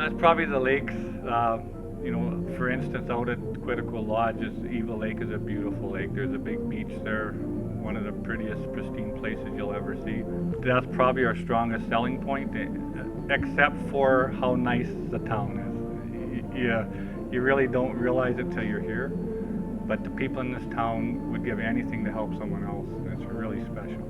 It's probably the lakes. You know, for instance, out at Quetico Lodge, Eva Lake is a beautiful lake. There's a big beach there, one of the prettiest, pristine places you'll ever see. That's probably our strongest selling point, except for how nice the town is. You really don't realize it till you're here, but the people in this town would give anything to help someone else. It's really special.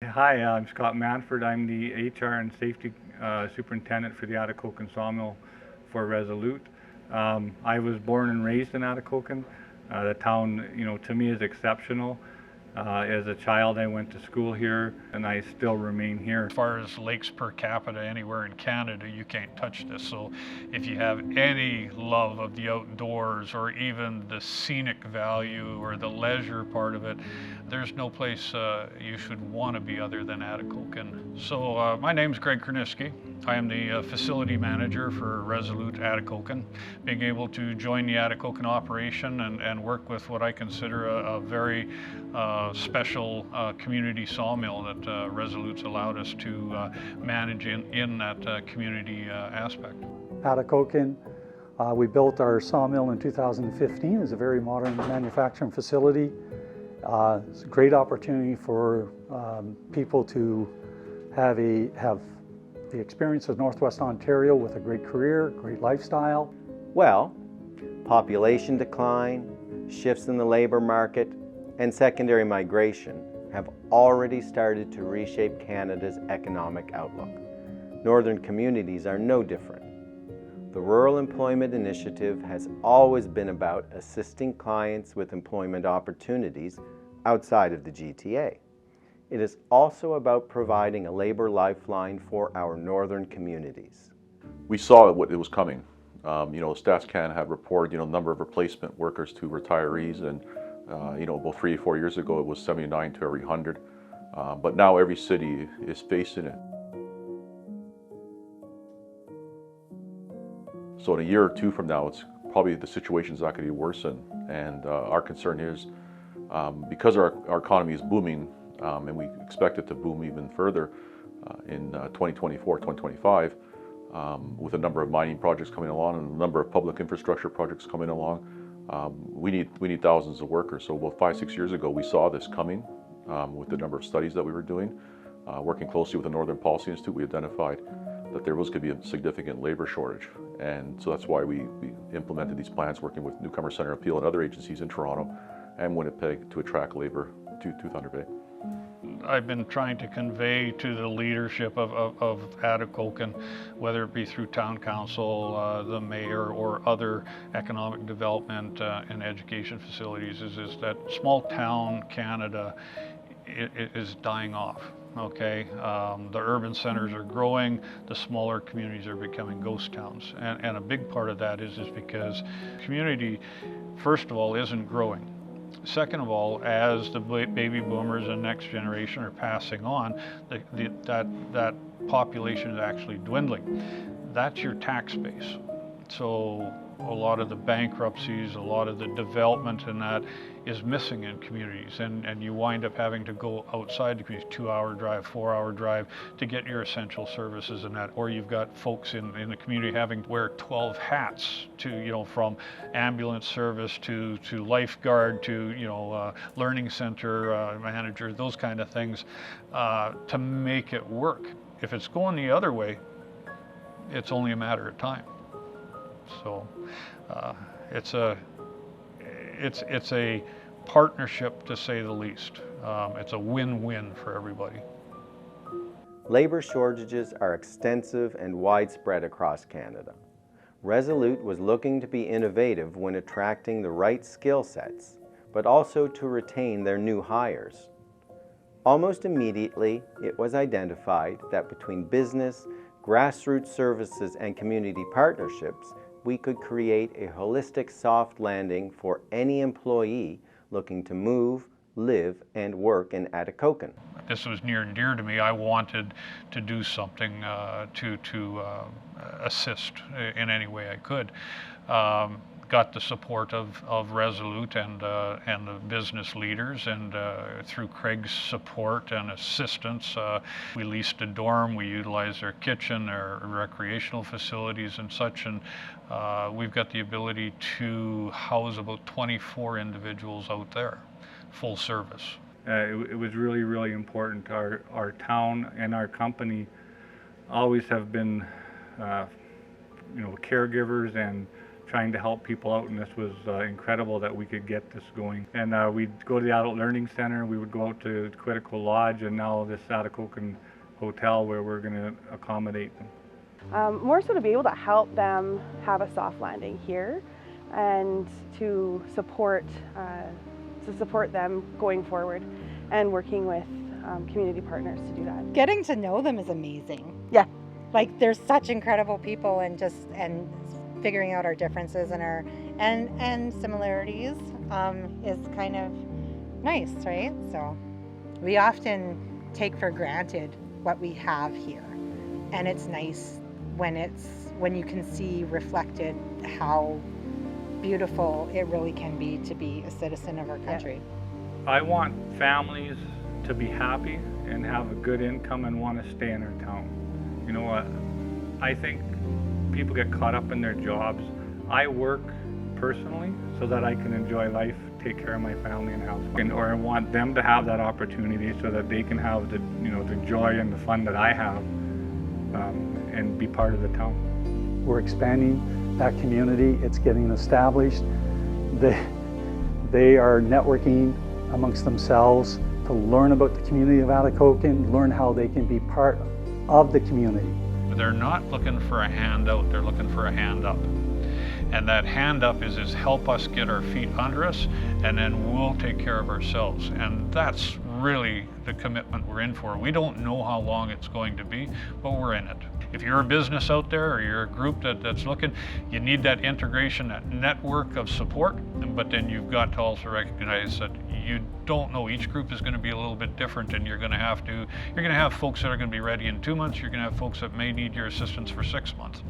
Hi, I'm Scott Manford. I'm the HR and Safety Superintendent for the Atikokan Sawmill for Resolute. I was born and raised in Atikokan. The town, you know, to me is exceptional. As a child, I went to school here, and I still remain here. As far as lakes per capita anywhere in Canada, you can't touch this. So if you have any love of the outdoors or even the scenic value or the leisure part of it, there's no place you should want to be other than Atikokan. So my name's Greg Korniski. I am the facility manager for Resolute Atikokan. Being able to join the Atikokan operation and work with what I consider a very special community sawmill that Resolute's allowed us to manage in that community aspect. Atikokan, we built our sawmill in 2015. It's a very modern manufacturing facility. It's a great opportunity for people to have the experience of Northwest Ontario with a great career, great lifestyle. Well, population decline, shifts in the labor market, and secondary migration have already started to reshape Canada's economic outlook. Northern communities are no different. The Rural Employment Initiative has always been about assisting clients with employment opportunities outside of the GTA. It is also about providing a labor lifeline for our northern communities. We saw what it was coming. You know, Stats Canada have reported, you know, number of replacement workers to retirees, and you know, about 3 or 4 years ago, it was 79 to every 100. But now every city is facing it. So in a year or two from now, it's probably the situation's not going to be worsened. And our concern is, because our economy is booming, and we expect it to boom even further in 2024, 2025, with a number of mining projects coming along and a number of public infrastructure projects coming along. We need thousands of workers. So about 5-6 years ago, we saw this coming with the number of studies that we were doing. Working closely with the Northern Policy Institute, we identified that there was going to be a significant labor shortage. And so that's why we implemented these plans, working with Newcomer Centre Appeal and other agencies in Toronto and Winnipeg to attract labor to Thunder Bay. I've been trying to convey to the leadership of Atikokan, whether it be through town council, the mayor, or other economic development and education facilities, is that small town Canada is dying off. Okay, the urban centers are growing, the smaller communities are becoming ghost towns, and a big part of that is because community, first of all, isn't growing. Second of all, as the baby boomers and next generation are passing on, that population is actually dwindling. That's your tax base. So a lot of the bankruptcies, a lot of the development in that is missing in communities, and you wind up having to go outside the community, 2-hour drive, 4-hour drive to get your essential services and that, or you've got folks in the community having to wear 12 hats to, you know, from ambulance service to lifeguard to, you know, learning center manager, those kind of things, to make it work. If it's going the other way, it's only a matter of time. So it's a partnership, to say the least. It's a win-win for everybody. Labor shortages are extensive and widespread across Canada. Resolute was looking to be innovative when attracting the right skill sets, but also to retain their new hires. Almost immediately, it was identified that between business, grassroots services, and community partnerships, we could create a holistic soft landing for any employee looking to move, live, and work in Atikokan. This was near and dear to me. I wanted to do something to assist in any way I could. got the support of Resolute and the business leaders, and through Craig's support and assistance, we leased a dorm, we utilized their kitchen, their recreational facilities and such, and we've got the ability to house about 24 individuals out there, full service. It was really, really important. Our town and our company always have been, caregivers and trying to help people out, and this was incredible that we could get this going. And we'd go to the Adult Learning Center, we would go out to Quetico Lodge, and now this Atikokan Hotel where we're going to accommodate them. More so to be able to help them have a soft landing here and to support them going forward and working with community partners to do that. Getting to know them is amazing. Yeah. Like they're such incredible people, and figuring out our differences and similarities is kind of nice, right? So we often take for granted what we have here, and it's nice when you can see reflected how beautiful it really can be to be a citizen of our country. Yeah. I want families to be happy and have a good income and want to stay in our town. You know what? I think people get caught up in their jobs. I work personally so that I can enjoy life, take care of my family and house, or I want them to have that opportunity so that they can have the joy and the fun that I have, and be part of the town. We're expanding that community. It's getting established. They are networking amongst themselves to learn about the community of Atikokan, learn how they can be part of the community. They're not looking for a handout, they're looking for a hand up. And that hand up is help us get our feet under us, and then we'll take care of ourselves. And that's really the commitment we're in for. We don't know how long it's going to be, but we're in it. If you're a business out there or you're a group that's looking, you need that integration, that network of support, but then you've got to also recognize that you don't know. Each group is going to be a little bit different, and you're going to have folks that are going to be ready in 2 months, you're going to have folks that may need your assistance for 6 months.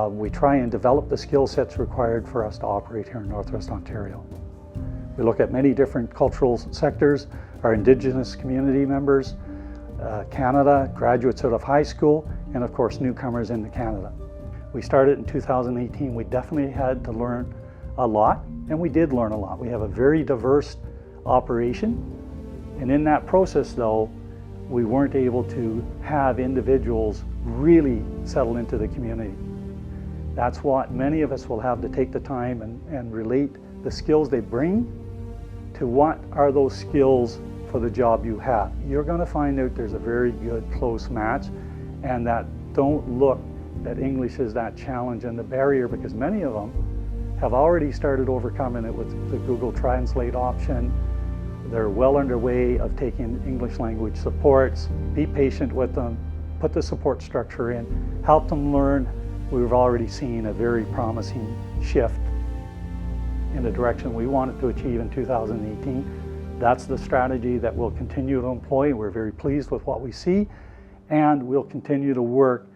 We try and develop the skill sets required for us to operate here in Northwest Ontario. We look at many different cultural sectors, our Indigenous community members, Canada, graduates out of high school, and of course newcomers into Canada. We started in 2018. We definitely had to learn a lot, and we did learn a lot. We have a very diverse operation, and in that process though, we weren't able to have individuals really settle into the community. That's what many of us will have to take the time and relate the skills they bring to what are those skills for the job you have. You're going to find out there's a very good close match, and that don't look that English is that challenge and the barrier, because many of them have already started overcoming it with the Google Translate option. They're well underway of taking English language supports. Be patient with them, put the support structure in, help them learn. We've already seen a very promising shift in the direction we wanted to achieve in 2018. That's the strategy that we'll continue to employ. We're very pleased with what we see, and we'll continue to work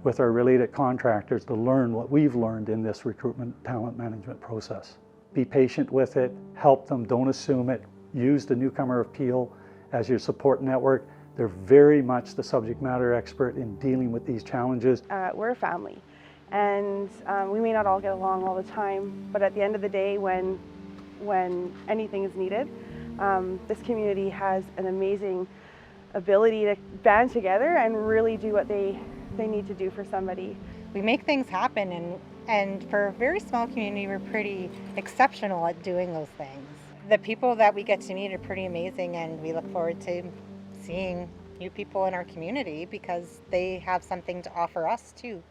with our related contractors to learn what we've learned in this recruitment talent management process. Be patient with it, help them, don't assume it. Use the newcomer appeal as your support network. They're very much the subject matter expert in dealing with these challenges. We're a family, and we may not all get along all the time, but at the end of the day, when anything is needed, this community has an amazing ability to band together and really do what they need to do for somebody. We make things happen, and for a very small community, we're pretty exceptional at doing those things. The people that we get to meet are pretty amazing, and we look forward to seeing new people in our community because they have something to offer us too.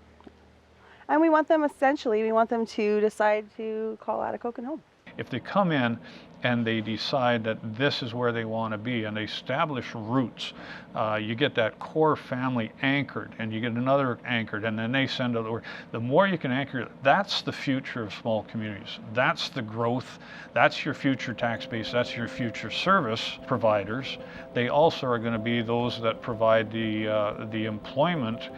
And we want them to decide to call Atikokan home. If they come in and they decide that this is where they want to be, and they establish roots. You get that core family anchored, and you get another anchored, and then they send out. The more you can anchor, that's the future of small communities. That's the growth. That's your future tax base. That's your future service providers. They also are going to be those that provide the employment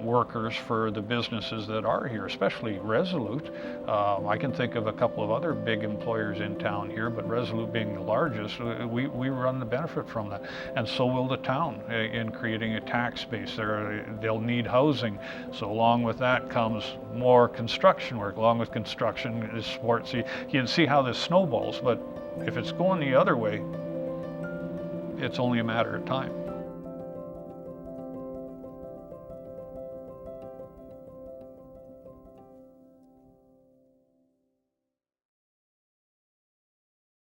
workers for the businesses that are here, especially Resolute. I can think of a couple of other big employers in town here, but Resolute being the largest, we run the benefit from that. And so will the town in creating a tax base. They'll need housing. So along with that comes more construction work. Along with construction is sports. You can see how this snowballs, but if it's going the other way, it's only a matter of time.